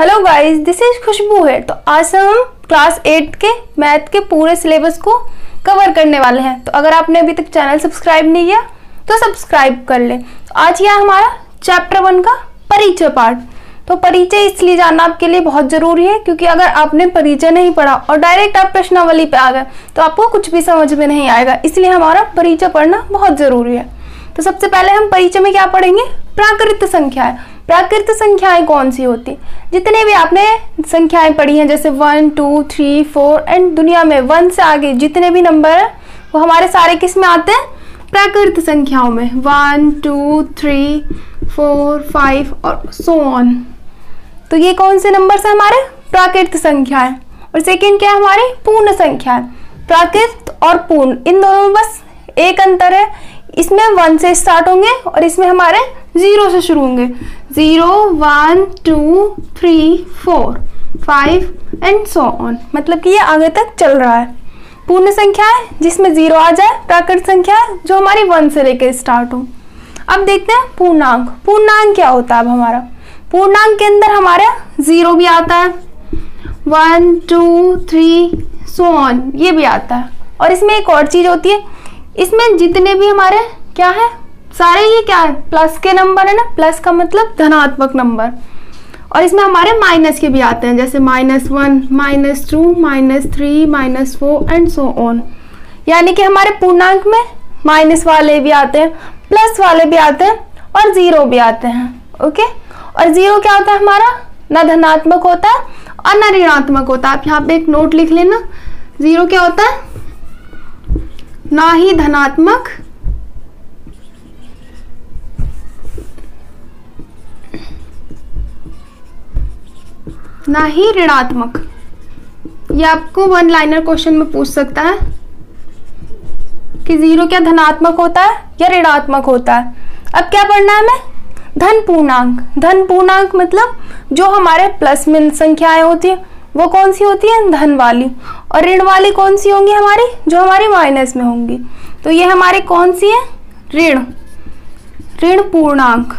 Hello guys, this is खुशबू है। तो आज हम क्लास 8 के मैथ के पूरे सिलेबस को कवर करने वाले हैं। तो अगर आपने अभी तक चैनल सब्सक्राइब नहीं किया तो सब्सक्राइब कर लें। आज यह हमारा चैप्टर 1 का परिचय पार्ट। तो परिचय इसलिए जानना आपके लिए बहुत जरूरी है क्योंकि अगर आपने परिचय नहीं पढ़ा और डायरेक्ट आप प्रश्नावली पे आ गए तो आपको कुछ भी समझ में नहीं आएगा, इसलिए हमारा परिचय पढ़ना बहुत जरूरी है। तो सबसे पहले हम परिचय में क्या पढ़ेंगे? प्राकृत संख्याएं। प्राकृत संख्याएं कौन सी होती? जितने भी आपने संख्याएं पढ़ी हैं जैसे 1, 2, 3, 4 एंड दुनिया में 1 से आगे जितने भी नंबर हैं वो हमारे सारे किस में आते हैं? प्राकृत संख्याओं में। 1, 2, 3, 4, 5 और सो ऑन। तो ये कौन से नंबर से हमारे? प्राकृत संख्याएं। और सेकेंड क्या है हमारी? पूर्ण संख्याएं। प्राकृत और पूर्ण इन दोनों में बस एक अंतर है, इसमें 1 से स्टार्ट होंगे और इसमें हमारे 0 से शुरू होंगे। 0, 1, 2, 3, 4, 5 एंड सो ऑन, मतलब कि ये आगे तक चल रहा है। पूर्ण संख्या है जिसमें 0 आ जाए, प्राकृत संख्या जो हमारी 1 से लेकर स्टार्ट हो। अब देखते हैं पूर्णांक। पूर्णांक क्या होता है? अब हमारा पूर्णांक के अंदर हमारा 0 भी आता है, 1, 2, 3 सो ऑन ये भी आता है। और इसमें एक और चीज होती है, इसमें जितने भी हमारे क्या है सारे ये क्या है? प्लस के नंबर है ना। प्लस का मतलब धनात्मक नंबर। और इसमें हमारे माइनस के भी आते हैं जैसे -1, -2, -3, -4 एंड सो ऑन। यानी कि हमारे पूर्णांक में माइनस वाले भी आते हैं, प्लस वाले भी आते हैं और 0 भी आते हैं। ओके। और 0 क्या होता है हमारा? ना धनात्मक होता है और ना ऋणात्मक होता है। आप यहाँ पे एक नोट लिख लेना, 0 क्या होता है? ना ही धनात्मक ना ही ऋणात्मक। ये आपको 1 लाइनर क्वेश्चन में पूछ सकता है कि 0 क्या धनात्मक होता है या ऋणात्मक होता है। अब क्या पढ़ना है हमें? धन पूर्णांक। धन पूर्णांक मतलब जो हमारे प्लस में संख्याएं होती है वो कौन सी होती है? धन वाली। और ऋण वाली कौन सी होंगी हमारी? जो हमारी माइनस में होंगी। तो ये हमारे कौन सी है? ऋण पूर्णांक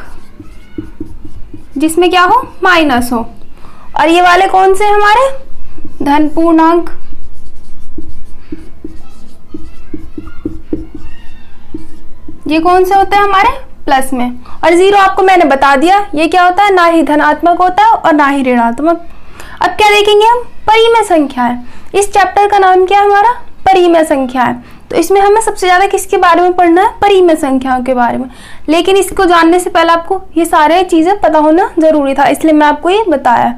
जिसमें क्या हो? माइनस हो। और ये वाले कौन से हमारे? धन पूर्णांक। ये कौन से होते हैं हमारे? प्लस में। और 0 आपको मैंने बता दिया ये क्या होता है? ना ही धनात्मक होता है और ना ही ऋणात्मक। अब क्या देखेंगे हम? परिमेय संख्याएं। इस चैप्टर का नाम क्या है हमारा? परिमेय संख्याएं। तो इसमें हमें सबसे ज्यादा किसके बारे में पढ़ना है? परिमेय संख्याओं के बारे में। लेकिन इसको जानने से पहले आपको ये सारे चीजें पता होना जरूरी था, इसलिए मैं आपको ये बताया।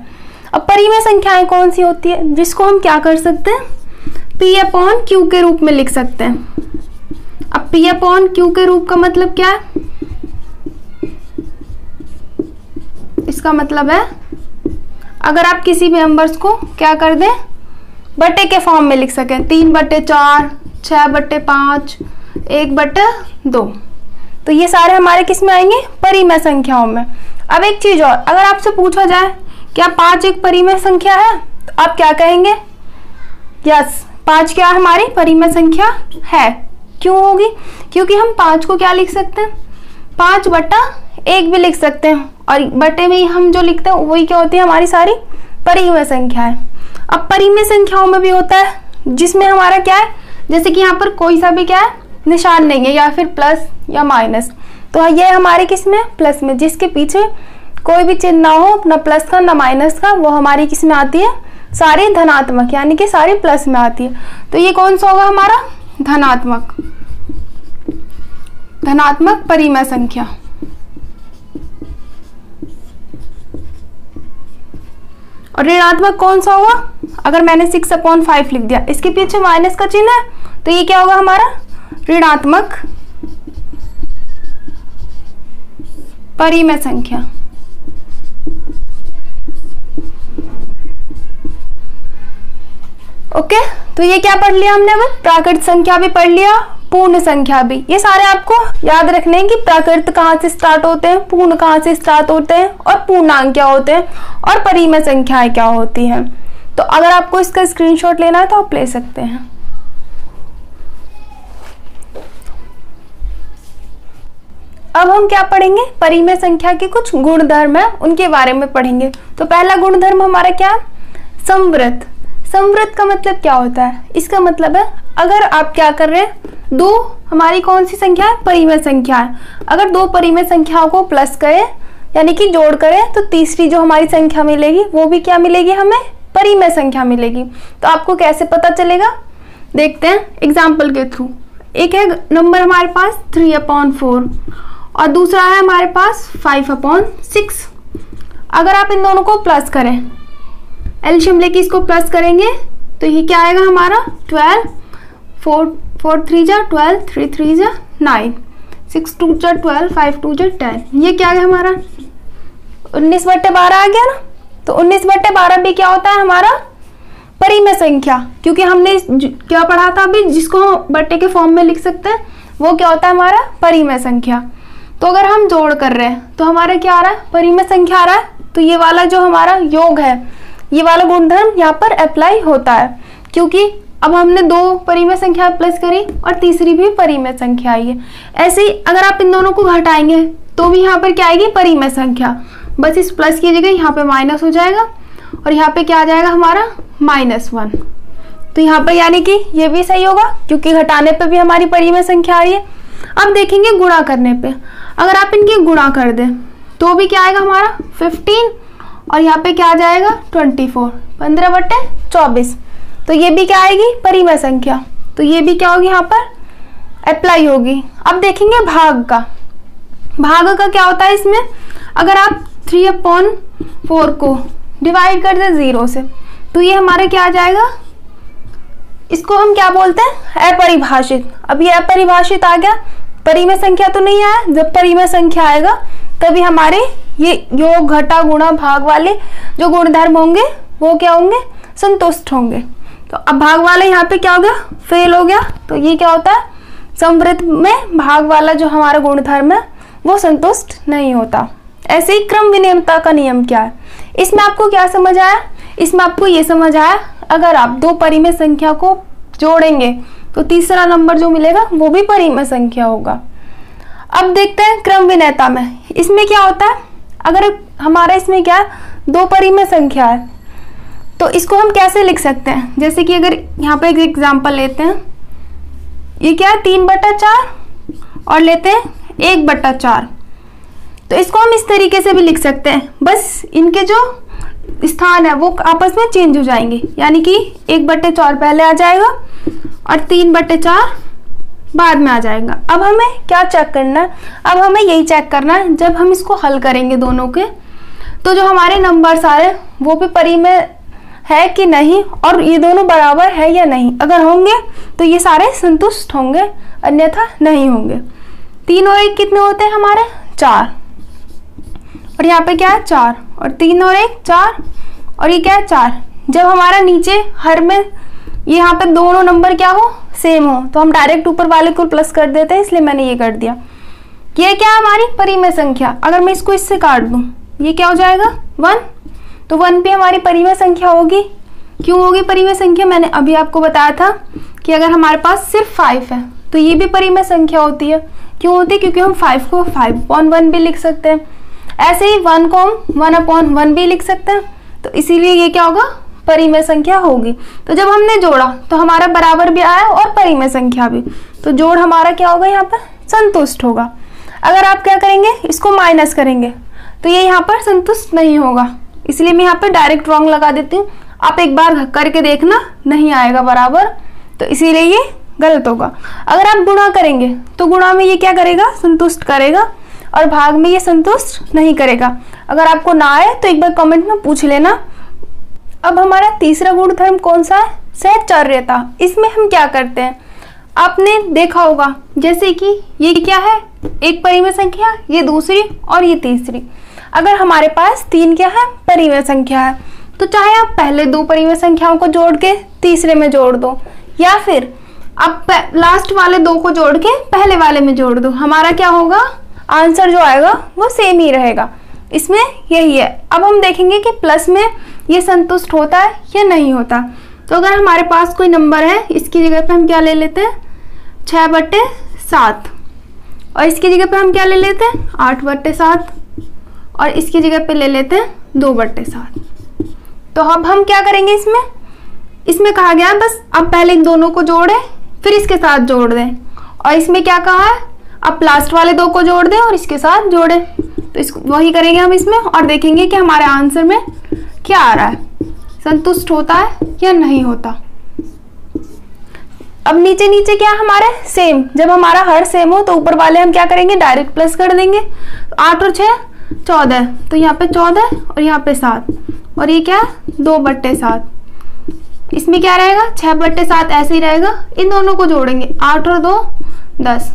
अब परिमेय संख्याएं कौन सी होती है? जिसको हम क्या कर सकते हैं? P/Q के रूप में लिख सकते हैं। अब P/Q के रूप का मतलब क्या है? इसका मतलब है अगर आप किसी भी नंबर्स को क्या कर दें? बटे के फॉर्म में लिख सकें। 3/4, 6/5, 1/2। तो ये सारे हमारे किस में आएंगे? परिमेय संख्याओं में। अब एक चीज और, अगर आपसे पूछा जाए क्या 5 एक परिमेय संख्या है तो आप क्या कहेंगे? यस, 5 क्या हमारी परिमेय संख्या है। क्यों होगी? क्योंकि हम 5 को क्या लिख सकते हैं? 5/1 भी लिख सकते हैं और बटे में हम जो लिखते हैं वही क्या होती है? हमारी सारी परिमेय संख्याएं। अब परिमेय संख्याओं में भी होता है जिसमें हमारा क्या है? जैसे कि यहाँ पर कोई सा भी क्या है? निशान नहीं है, या फिर प्लस या माइनस। तो ये हमारे किस में? प्लस में। जिसके पीछे कोई भी चिन्ह ना हो, ना प्लस का ना माइनस का, वो हमारी किस में आती है? सारी धनात्मक, यानी कि सारी प्लस में आती है। तो ये कौन सा होगा हमारा? धनात्मक। धनात्मक परिमेय संख्या। और ऋणात्मक कौन सा होगा? अगर मैंने 6/5 लिख दिया, इसके पीछे माइनस का चिन्ह है तो ये क्या होगा हमारा? ऋणात्मक परिमेय संख्या। ओके। तो ये क्या पढ़ लिया हमने? अब प्राकृत संख्या भी पढ़ लिया, पूर्ण संख्या भी। ये सारे आपको याद रखने हैं कि प्राकृत कहाँ से स्टार्ट होते हैं, पूर्ण कहाँ से स्टार्ट होते हैं और पूर्णांक क्या होते हैं और परिमेय संख्याएं क्या होती हैं। तो अगर आपको इसका स्क्रीनशॉट लेना है तो आप ले सकते हैं। अब हम क्या पढ़ेंगे, परिमेय संख्या के कुछ गुणधर्म है उनके बारे में पढ़ेंगे। तो पहला गुणधर्म हमारा क्या है, समवृत्त। समवृत्त का मतलब क्या होता है, इसका मतलब है अगर आप क्या कर रहे हैं, दो हमारी कौन सी संख्या है, परिमेय संख्या है, अगर दो परिमेय संख्याओं को प्लस करें यानी कि जोड़ करें तो तीसरी जो हमारी संख्या मिलेगी वो भी क्या मिलेगी, हमें परिमेय संख्या मिलेगी। तो आपको कैसे पता चलेगा, देखते हैं एग्जाम्पल के थ्रू। एक है नंबर हमारे पास 3/4 और दूसरा है हमारे पास 5/6। अगर आप इन दोनों को प्लस करें, एलसीएम लेके इसको प्लस करेंगे तो ये क्या आएगा हमारा 12, 4 3 जा 12, 3 3 जा 9, 6 2 जा 12, 5 2 जा 10। ये क्या है हमारा 19/12 आ गया ना। तो 19/12 भी क्या होता है हमारा परिमेय संख्या, क्योंकि हमने क्या पढ़ा था अभी, जिसको हम बट्टे के फॉर्म में लिख सकते हैं वो क्या होता है हमारा परिमेय संख्या। तो अगर हम जोड़ कर रहे हैं तो हमारा क्या आ रहा है, परिमेय संख्या आ रहा है। तो ये वाला जो हमारा योग है, ये वाला गुणधर्म यहाँ पर अप्लाई होता है, क्योंकि अब हमने दो परिमेय संख्या प्लस करी और तीसरी भी परिमेय संख्या आई है। ऐसे ही अगर आप इन दोनों को घटाएंगे तो भी यहाँ पर क्या आएगी, परिमेय संख्या। बस इस प्लस की जगह यहाँ पे माइनस हो जाएगा और यहाँ पे क्या आ जाएगा हमारा -1। तो यहाँ पर यानी कि ये भी सही होगा, क्योंकि घटाने पे भी हमारी परिमेय संख्या आ रही है। अब देखेंगे गुणा करने पे, अगर आप इनकी गुणा कर दें तो भी क्या आएगा हमारा 15 और यहाँ पे क्या आ जाएगा 24, 15/24। तो ये भी क्या आएगी, परिमेय संख्या। तो ये भी क्या होगी यहाँ पर अप्लाई होगी। अब देखेंगे भाग का। भाग का क्या होता है इसमें, अगर आप 3/4 को डिवाइड कर दे 0 से तो ये हमारे क्या आ जाएगा, इसको हम क्या बोलते हैं, अपरिभाषित। अब ये अपरिभाषित आ गया, परिमेय संख्या तो नहीं आया। जब परिमेय संख्या आएगा तभी हमारे ये योग घटा गुणा भाग वाले जो गुणधर्म होंगे वो क्या होंगे, संतुष्ट होंगे। तो अब भाग वाला यहाँ पे क्या हो गया, फेल हो गया। तो ये क्या होता है, समवृत्त में भाग वाला जो हमारा गुणधर्म है वो संतुष्ट नहीं होता। ऐसे ही क्रम विनिमयता का नियम क्या है, इसमें आपको क्या समझ आया, इसमें आपको ये समझ आया अगर आप दो परिमेय संख्या को जोड़ेंगे तो तीसरा नंबर जो मिलेगा वो भी परिमेय संख्या होगा। अब देखते हैं क्रम विनिमयता में, इसमें क्या होता है, अगर हमारा इसमें क्या दो परिमेय संख्या है तो इसको हम कैसे लिख सकते हैं, जैसे कि अगर यहाँ पे एक एग्जांपल लेते हैं, ये क्या है 3/4 और लेते हैं 1/4। तो इसको हम इस तरीके से भी लिख सकते हैं, बस इनके जो स्थान है वो आपस में चेंज हो जाएंगे, यानी कि 1/4 पहले आ जाएगा और 3/4 बाद में आ जाएगा। अब हमें क्या चेक करना है, अब हमें यही चेक करना है जब हम इसको हल करेंगे दोनों के, तो जो हमारे नंबर आ रहे हैं वो भी परिमेय है कि नहीं और ये दोनों बराबर है या नहीं। अगर होंगे तो ये सारे संतुष्ट होंगे, अन्यथा नहीं होंगे। 3 और 1 कितने होते हैं हमारे 4, और यहाँ पे क्या है 4 और 3 और 1 4 और ये क्या है 4। जब हमारा नीचे हर में ये यहाँ पे दोनों नंबर क्या हो, सेम हो, तो हम डायरेक्ट ऊपर वाले को प्लस कर देते हैं, इसलिए मैंने ये कर दिया। ये क्या है हमारी परिमेय संख्या। अगर मैं इसको इससे काट दूं ये क्या हो जाएगा 1, तो 1 भी हमारी परिमेय संख्या होगी। क्यों होगी परिमेय संख्या, मैंने अभी आपको बताया था कि अगर हमारे पास सिर्फ 5 है तो ये भी परिमेय संख्या होती है। क्यों होती है, क्योंकि हम 5 को 5/1 भी लिख सकते हैं, ऐसे ही 1 को हम 1/1 भी लिख सकते हैं। तो इसीलिए ये क्या होगा, परिमेय संख्या होगी। तो जब हमने जोड़ा तो हमारा बराबर भी आया और परिमेय संख्या भी, तो जोड़ हमारा क्या होगा यहाँ पर संतुष्ट होगा। अगर आप क्या करेंगे, इसको माइनस करेंगे तो ये यहाँ पर संतुष्ट नहीं होगा, इसलिए मैं यहाँ पर डायरेक्ट रॉन्ग लगा देती हूँ। आप एक बार करके देखना, नहीं आएगा बराबर, तो इसीलिए ये गलत होगा। अगर आप गुणा करेंगे तो गुणा में ये क्या करेगा, संतुष्ट करेगा, और भाग में ये संतुष्ट नहीं करेगा। अगर आपको ना आए तो एक बार कमेंट में पूछ लेना। अब हमारा तीसरा गुणधर्म कौन सा है, सहचर्यता। इसमें हम क्या करते हैं, आपने देखा होगा जैसे कि ये क्या है, एक परिमेय संख्या, ये दूसरी और ये तीसरी। अगर हमारे पास 3 क्या है, परिमेय संख्या है, तो चाहे आप पहले 2 परिमेय संख्याओं को जोड़ के तीसरे में जोड़ दो, या फिर आप लास्ट वाले 2 को जोड़ के पहले वाले में जोड़ दो, हमारा क्या होगा, आंसर जो आएगा वो सेम ही रहेगा। इसमें यही है। अब हम देखेंगे कि प्लस में ये संतुष्ट होता है या नहीं होता। तो अगर हमारे पास कोई नंबर है, इसकी जगह पे हम क्या ले लेते हैं 6/7, और इसकी जगह पे हम क्या ले लेते हैं 8/7 और इसकी जगह पे ले लेते हैं 2/7। तो अब हम क्या करेंगे, इसमें कहा गया है बस अब पहले इन दोनों को जोड़ें फिर इसके साथ जोड़ दें, और इसमें क्या कहा है अब लास्ट वाले 2 को जोड़ दें और इसके साथ जोड़ें। तो इसको वही करेंगे हम इसमें और देखेंगे कि हमारे आंसर में क्या आ रहा है, संतुष्ट होता है या नहीं होता। अब नीचे नीचे क्या हमारे सेम, जब हमारा हर सेम हो तो ऊपर वाले हम क्या करेंगे डायरेक्ट प्लस कर देंगे। 8 और 6 14, तो यहाँ पे 14 और यहाँ पे 7 और ये क्या 2/7। इसमें क्या रहेगा 6/7 ऐसे ही रहेगा। इन दोनों को जोड़ेंगे 8 और 2 10।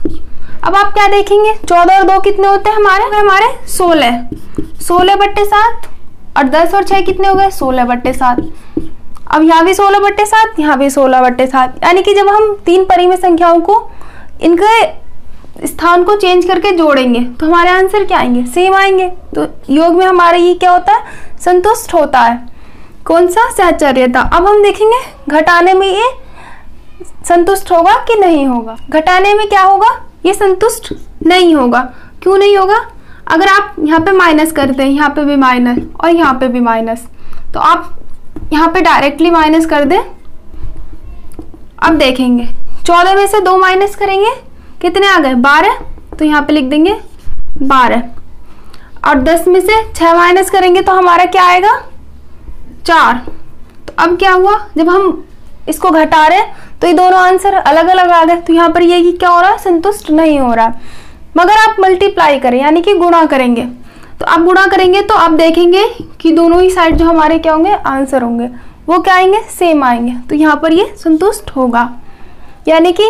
अब आप क्या देखेंगे 14 और 2 कितने होते हैं हमारे 16, 16/7 और 10 और 6 कितने हो गए 16/7। अब यहाँ भी 16/7 यहाँ भी 16/7, यानी कि जब हम 3 परिमेय संख्याओं को इनके स्थान को चेंज करके जोड़ेंगे तो हमारे आंसर क्या आएंगे सेम आएंगे। तो योग में हमारा ये क्या होता है संतुष्ट होता है। कौन सा सहचर्यता। अब हम देखेंगे घटाने में ये संतुष्ट होगा कि नहीं होगा। घटाने में क्या होगा ये संतुष्ट नहीं होगा। क्यों नहीं होगा, अगर आप यहाँ पे माइनस करते हैं यहाँ पे भी माइनस और यहाँ पे भी माइनस, तो आप यहाँ पे डायरेक्टली माइनस कर दें। अब देखेंगे 14 में से 2 माइनस करेंगे कितने आ गए 12, तो यहाँ पे लिख देंगे 12। और 10 में से 6 माइनस करेंगे तो हमारा क्या आएगा 4। तो अब क्या हुआ जब हम इसको घटा रहे तो ये दोनों आंसर अलग अलग आ गए। तो यहाँ पर ये क्या हो रहा है संतुष्ट नहीं हो रहा। मगर आप मल्टीप्लाई करें यानी कि गुणा करेंगे, तो आप गुणा करेंगे तो आप देखेंगे कि दोनों ही साइड जो हमारे क्या होंगे आंसर होंगे वो क्या आएंगे सेम आएंगे। तो यहाँ पर ये संतुष्ट होगा। यानी कि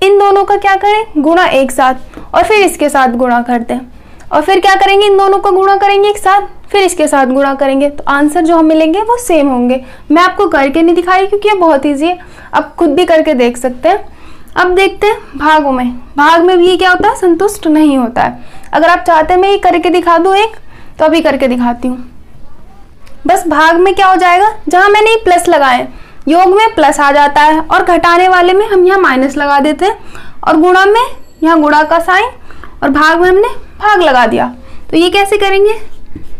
इन दोनों का क्या करें गुणा एक साथ और फिर इसके साथ गुणा करते हैं, और फिर क्या करेंगे इन दोनों को गुणा करेंगे एक साथ फिर इसके साथ गुणा करेंगे, तो आंसर जो हम मिलेंगे वो सेम होंगे। मैं आपको करके नहीं दिखाई क्योंकि ये बहुत ईजी है, आप खुद भी करके देख सकते हैं। अब देखते हैं भागों में। भाग में भी ये क्या होता है संतुष्ट नहीं होता है। अगर आप चाहते हैं मैं ये करके दिखा दूं एक, तो अभी करके दिखाती हूँ। बस भाग में क्या हो जाएगा जहां मैंने ये प्लस लगाए योग में प्लस आ जाता है और घटाने वाले में हम यहाँ माइनस लगा देते हैं, और गुणा में यहाँ गुणा का साइन और भाग में हमने भाग लगा दिया। तो ये कैसे करेंगे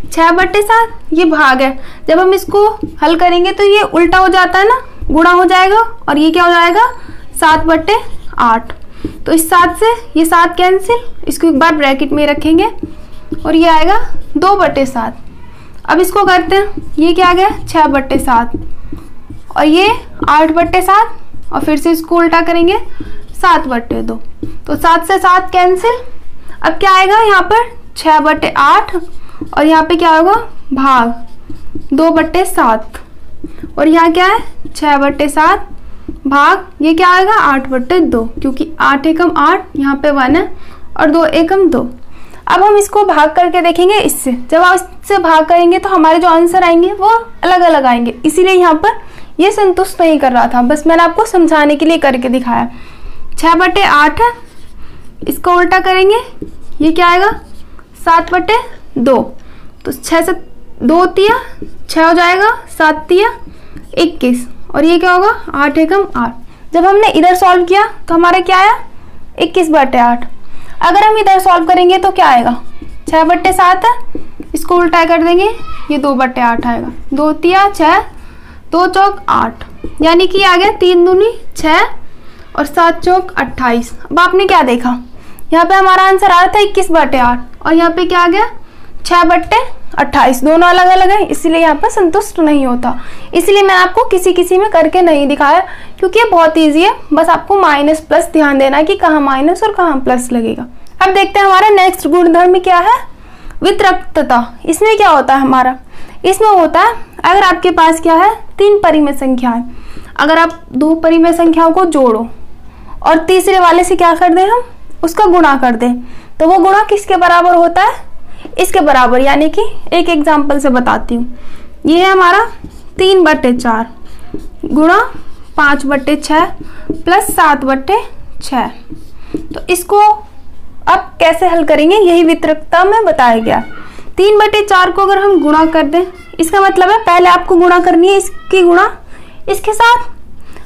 6/7 ये भाग है, जब हम इसको हल करेंगे तो ये उल्टा हो जाता है ना, गुणा हो जाएगा और ये क्या हो जाएगा 7/8। तो इस 7 से ये 7 कैंसिल, इसको एक बार ब्रैकेट में रखेंगे और ये आएगा 2/7। अब इसको करते हैं, ये क्या आ गया 6/7 और ये 8/7 और फिर से इसको उल्टा करेंगे 7/2। तो 7 से 7 कैंसिल। अब क्या आएगा यहाँ पर 6/8 और यहाँ पे क्या होगा भाग 2/7 और यहाँ क्या है 6/7 भाग ये क्या आएगा 8/2, क्योंकि 8 एकम 8 यहाँ पे 1 है और 2 एकम 2। अब हम इसको भाग करके देखेंगे इससे। जब आप इससे भाग करेंगे तो हमारे जो आंसर आएंगे वो अलग अलग आएंगे, इसीलिए यहाँ पर ये संतुष्ट नहीं कर रहा था, बस मैंने आपको समझाने के लिए करके दिखाया। 6/8 है, इसको उल्टा करेंगे ये क्या आएगा 7/2। तो 6 से 2 तिया 6 हो जाएगा, 7 तिया 21 और ये क्या होगा 8 एकम 8। जब हमने इधर सॉल्व किया तो हमारा क्या आया 21/8। अगर हम इधर सॉल्व करेंगे तो क्या आएगा 6/7 है, इसको उल्टा कर देंगे ये 2/8 आएगा। 2 तिया 6 2 चौक 8, यानी कि आ गया 3 दूनी 6 और 7 चौक 28। अब आपने क्या देखा यहाँ पे हमारा आंसर आ रहा था 21/8 और यहाँ पे क्या आ गया 6/28। दोनों अलग अलग है, इसीलिए यहाँ पर संतुष्ट नहीं होता। इसलिए मैं आपको किसी किसी में करके नहीं दिखाया क्योंकि ये बहुत ईजी है, बस आपको माइनस प्लस ध्यान देना कि कहाँ माइनस और कहाँ प्लस लगेगा। अब देखते हैं हमारा नेक्स्ट गुणधर्म क्या है वितरक्तता। इसमें क्या होता है हमारा, इसमें होता है अगर आपके पास क्या है 3 परिमेय संख्याएं, अगर आप 2 परिमेय संख्याओं को जोड़ो और तीसरे वाले से क्या कर दें हम उसका गुणा कर दें, तो वो गुणा किसके बराबर होता है इसके बराबर। यानी कि एक एग्जांपल से बताती हूँ, ये है हमारा 3/4 गुणा 5/6 प्लस 7/6। तो इसको अब कैसे हल करेंगे यही वितरकता में बताया गया। 3/4 को अगर हम गुणा कर दें, इसका मतलब है पहले आपको गुणा करनी है इसकी गुणा इसके साथ,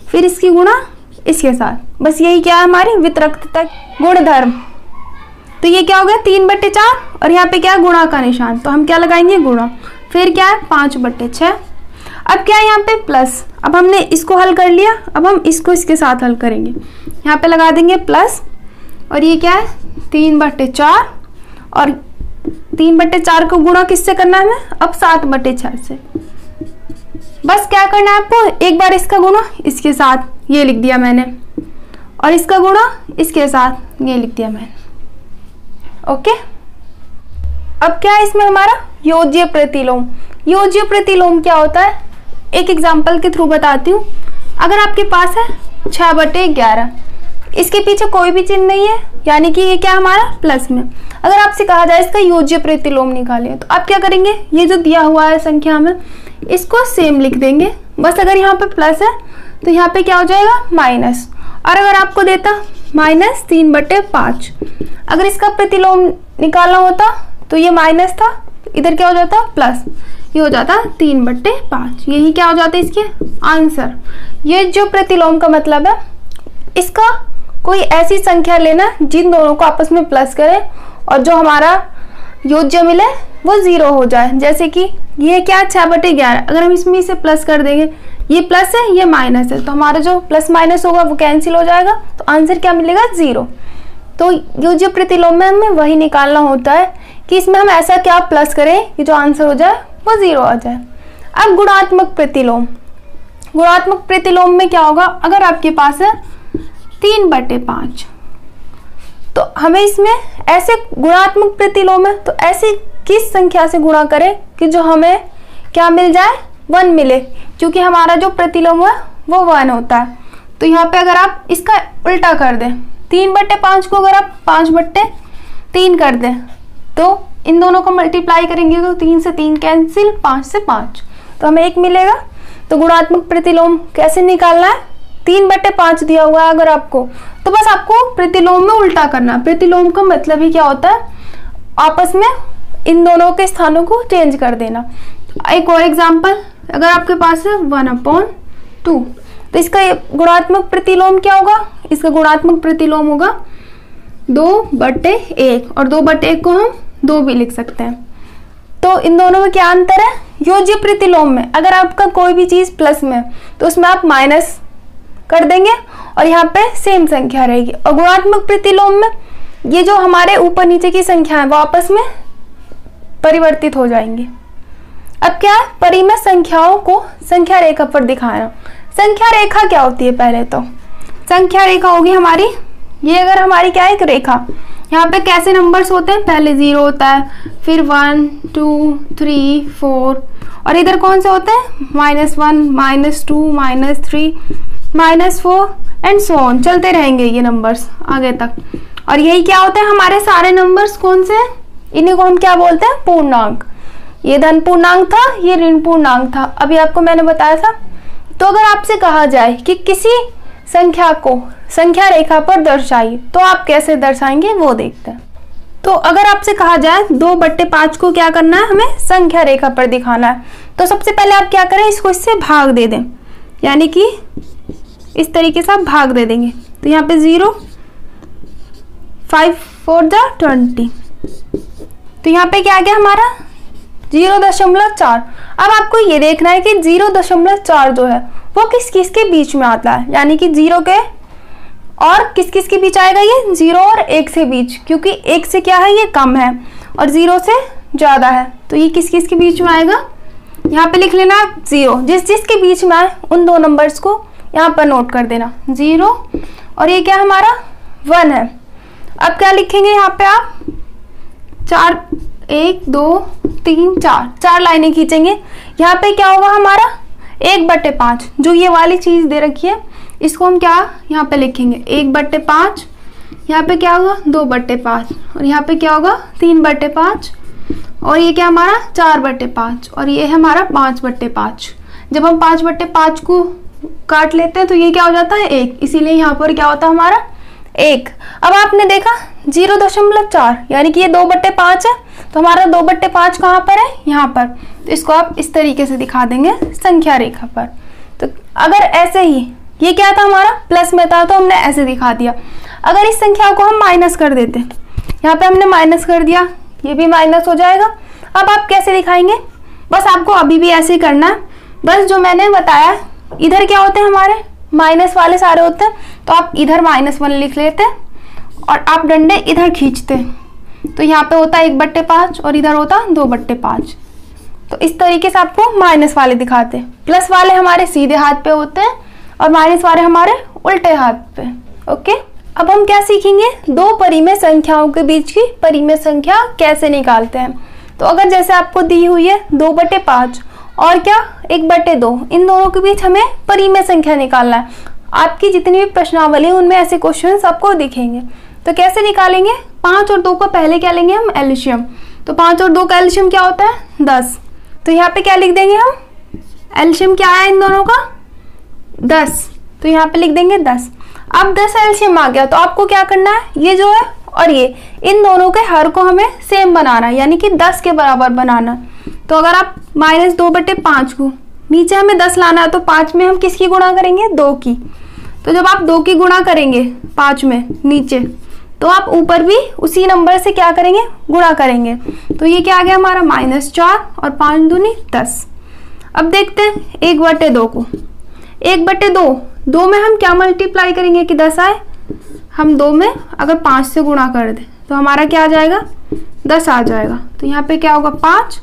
फिर इसकी गुणा इसके साथ। बस यही क्या है हमारी वितरकता गुणधर्म। तो ये क्या हो गया 3/4 और यहाँ पे क्या है गुणा का निशान, तो हम क्या लगाएंगे गुणा, फिर क्या है 5/6। अब क्या है यहाँ पे प्लस, अब हमने इसको हल कर लिया, अब हम इसको इसके साथ हल करेंगे, यहाँ पे लगा देंगे प्लस, और ये क्या है 3/4 और 3/4 को गुणा किससे करना है हमें, अब 7/6 से। बस क्या करना है आपको, एक बार इसका गुणा इसके साथ ये लिख दिया मैंने, और इसका गुणा इसके साथ ये लिख दिया मैंने। ओके, अब क्या है इसमें हमारा योज्य प्रतिलोम। योज्य प्रतिलोम क्या होता है, एक एग्जांपल के थ्रू बताती हूँ। अगर आपके पास है 6/11, इसके पीछे कोई भी चिन्ह नहीं है, यानी कि ये क्या हमारा प्लस में। अगर आपसे कहा जाए इसका योज्य प्रतिलोम निकालिए, तो आप क्या करेंगे, ये जो दिया हुआ है संख्या में इसको सेम लिख देंगे। बस अगर यहाँ पे प्लस है तो यहाँ पे क्या हो जाएगा माइनस, और अगर आपको देता -3/5, अगर इसका प्रतिलोम निकालना होता तो ये माइनस था, इधर क्या हो जाता प्लस, ये हो जाता 3/5। यही क्या हो जाता है इसके आंसर। ये जो प्रतिलोम का मतलब है, इसका कोई ऐसी संख्या लेना जिन दोनों को आपस में प्लस करे और जो हमारा योज्य मिले वो 0 हो जाए। जैसे कि ये क्या 6/11, अगर हम इसमें इसे प्लस कर देंगे, ये प्लस है ये माइनस है, तो हमारा जो प्लस माइनस होगा वो कैंसिल हो जाएगा, तो आंसर क्या मिलेगा 0। तो योज्य प्रतिलोम में हमें वही निकालना होता है कि इसमें हम ऐसा क्या प्लस करें कि जो आंसर हो जाए वो 0 आ जाए। अब गुणात्मक प्रतिलोम, गुणात्मक प्रतिलोम में क्या होगा, अगर आपके पास है 3/5, तो हमें इसमें ऐसे गुणात्मक प्रतिलोम है तो ऐसी किस संख्या से गुणा करें कि जो हमें क्या मिल जाए 1 मिले, क्योंकि हमारा जो प्रतिलोम है वो 1 होता है। तो यहाँ पे अगर आप इसका उल्टा कर दें, 3/5 को अगर आप 5/3 कर दें, तो इन दोनों को मल्टीप्लाई करेंगे तो 3 से 3 कैंसिल, 5 से 5, तो हमें 1 मिलेगा। तो गुणात्मक प्रतिलोम कैसे निकालना है, 3/5 दिया हुआ है अगर आपको, तो बस आपको प्रतिलोम में उल्टा करना। प्रतिलोम का मतलब ही क्या होता है, आपस में इन दोनों के स्थानों को चेंज कर देना। एक और एग्जांपल, अगर आपके पास है 1/2, तो इसका गुणात्मक प्रतिलोम क्या होगा, इसका गुणात्मक प्रतिलोम होगा 2/1, और 2/1 को हम 2 भी लिख सकते हैं। तो इन दोनों में क्या अंतर है, योज्य प्रतिलोम में अगर आपका कोई भी चीज प्लस में तो उसमें आप माइनस कर देंगे और यहाँ पे सेम संख्या रहेगी, और गुणात्मक प्रतिलोम में ये जो हमारे ऊपर नीचे की संख्या है वो आपस में परिवर्तित हो जाएंगी। अब क्या है, परिमेय संख्याओं को संख्या रेखा पर दिखाना। संख्या रेखा क्या होती है, पहले तो संख्या रेखा होगी हमारी, ये अगर हमारी क्या है एक रेखा, यहाँ पे कैसे नंबर्स होते हैं, पहले 0 होता है, फिर 1 2 3 4, और इधर कौन से होते हैं -1 -2 -3 -4 एंड सो ऑन, चलते रहेंगे ये नंबर्स आगे तक। और यही क्या होते हैं हमारे सारे नंबर्स कौन से, इन्हीं को हम क्या बोलते हैं पूर्णांक। ये धन पूर्णांक था, ये ऋण पूर्णांक था, अभी आपको मैंने बताया था। तो अगर आपसे कहा जाए कि किसी संख्या को संख्या रेखा पर दर्शाइए, तो आप कैसे दर्शाएंगे वो देखते हैं। तो अगर आपसे कहा जाए 2/5 को क्या करना है, हमें संख्या रेखा पर दिखाना है, तो सबसे पहले आप क्या करें, इसको इससे भाग दे दें, यानी कि इस तरीके से आप भाग दे देंगे। तो यहाँ पे 0 5 4 20, तो यहाँ पे क्या आ गया हमारा 0.4। अब आपको ये देखना है कि 0.4 जो है वो किस किस के बीच में आता है, यानी कि 0 के और किस किस के बीच आएगा, ये 0 और 1 से बीच, क्योंकि 1 से क्या है ये कम है और 0 से ज्यादा है, तो ये किस किस के बीच में आएगा, यहाँ पे लिख लेना 0, जिस जिस के बीच में आए उन दो नंबर्स को यहाँ पर नोट कर देना, 0 और ये क्या हमारा 1 है। अब क्या लिखेंगे यहाँ पे आप 4 1 2 3 4 लाइनें खींचेंगे। यहाँ पे क्या होगा हमारा 1/5, जो ये वाली चीज दे रखी है इसको हम क्या यहाँ पे लिखेंगे 1/5, यहाँ पे क्या होगा 2/5, और यहाँ पे क्या होगा 3/5, और ये क्या हमारा 4/5, और ये है हमारा 5/5। जब हम 5/5 को काट लेते हैं तो ये क्या हो जाता है 1, इसीलिए यहाँ पर क्या होता है हमारा 1। अब आपने देखा 0.4, यानी कि ये 2/5 है, तो हमारा 2/5 कहाँ पर है, यहाँ पर। तो इसको आप इस तरीके से दिखा देंगे संख्या रेखा पर। तो अगर ऐसे ही ये क्या था हमारा प्लस में था, तो हमने ऐसे दिखा दिया। अगर इस संख्या को हम माइनस कर देते, यहाँ पे हमने माइनस कर दिया, ये भी माइनस हो जाएगा। अब आप कैसे दिखाएंगे, बस आपको अभी भी ऐसे ही करना है। बस जो मैंने बताया, इधर क्या होते हैं हमारे माइनस वाले सारे होते हैं, तो आप इधर -1 लिख लेते और आप डंडे इधर खींचते, तो यहाँ पे होता 1/5 और इधर होता 2/5। तो इस तरीके से आपको माइनस वाले दिखाते हैं। प्लस वाले हमारे सीधे हाथ पे होते हैं और माइनस वाले हमारे उल्टे हाथ पे। ओके, अब हम क्या सीखेंगे, दो परिमेय संख्याओं के बीच की परिमेय संख्या कैसे निकालते हैं। तो अगर जैसे आपको दी हुई है 2/5 और क्या 1/2, इन दोनों के बीच हमें परिमेय संख्या निकालना है। आपकी जितनी भी प्रश्नावली है उनमें ऐसे क्वेश्चन आपको दिखेंगे। तो कैसे निकालेंगे, 5 और 2 का पहले क्या लेंगे हम, एलसीएम। तो 5 और 2 का एलसीएम क्या होता है, 10। तो यहाँ पे क्या लिख देंगे हम, एलसीएम क्या आया इन दोनों का, 10। तो यहाँ पे लिख देंगे 10। अब 10 एलसीएम आ गया, तो आपको क्या करना है, ये जो है और ये, इन दोनों के हर को हमें सेम बनाना है, यानी कि 10 के बराबर बनाना है। तो अगर आप -2/5 को नीचे हमें 10 लाना है, तो 5 में हम किसकी गुणा करेंगे, 2 की। तो जब आप 2 की गुणा करेंगे 5 में नीचे, तो आप ऊपर भी उसी नंबर से क्या करेंगे, गुणा करेंगे। तो ये क्या आ गया हमारा -4 और 5 दूनी 10। अब देखते हैं 1/2 को, 1/2, 2 में हम क्या मल्टीप्लाई करेंगे कि 10 आए, हम 2 में अगर 5 से गुणा कर दें तो हमारा क्या आ जाएगा, 10 आ जाएगा। तो यहाँ पे क्या होगा, 5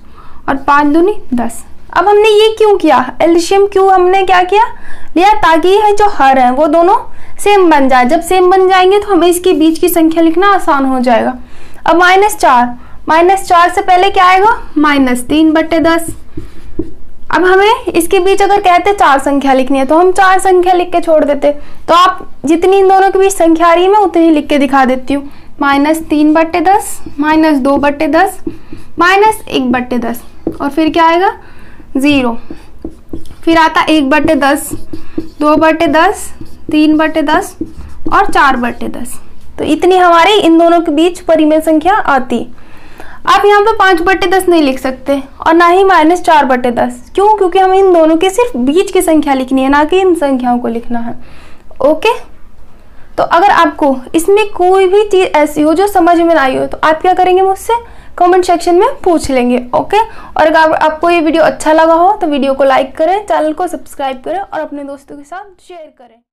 और 5 दूनी 10। अब हमने ये क्यों किया, एलसीएम क्यों हमने क्या किया लिया, ताकि ये जो हर है वो दोनों सेम बन जाए। जब सेम बन जाएंगे तो हमें इसके बीच की संख्या लिखना आसान हो जाएगा। अब -4 से पहले क्या आएगा, -3/10। अब हमें इसके बीच अगर कहते 4 संख्या लिखनी है तो हम 4 संख्या लिख के छोड़ देते। तो आप जितनी इन दोनों के बीच संख्या आ रही है मैं उतनी लिख के दिखा देती हूँ, -3/10, -2/10, -1/10 और फिर क्या आएगा 0, फिर आता 1/10, 2/10, 3/10 और 4/10। तो इतनी हमारे इन दोनों के बीच परिमेय संख्या आती। आप यहाँ पे 5/10 नहीं लिख सकते और ना ही -4/10, क्यों, क्योंकि हमें इन दोनों के सिर्फ बीच की संख्या लिखनी है, ना कि इन संख्याओं को लिखना है। ओके, तो अगर आपको इसमें कोई भी चीज ऐसी हो जो समझ में ना आई हो, तो आप क्या करेंगे, मुझसे कमेंट सेक्शन में पूछ लेंगे। ओके, और अगर आपको ये वीडियो अच्छा लगा हो तो वीडियो को लाइक करें, चैनल को सब्सक्राइब करें और अपने दोस्तों के साथ शेयर करें।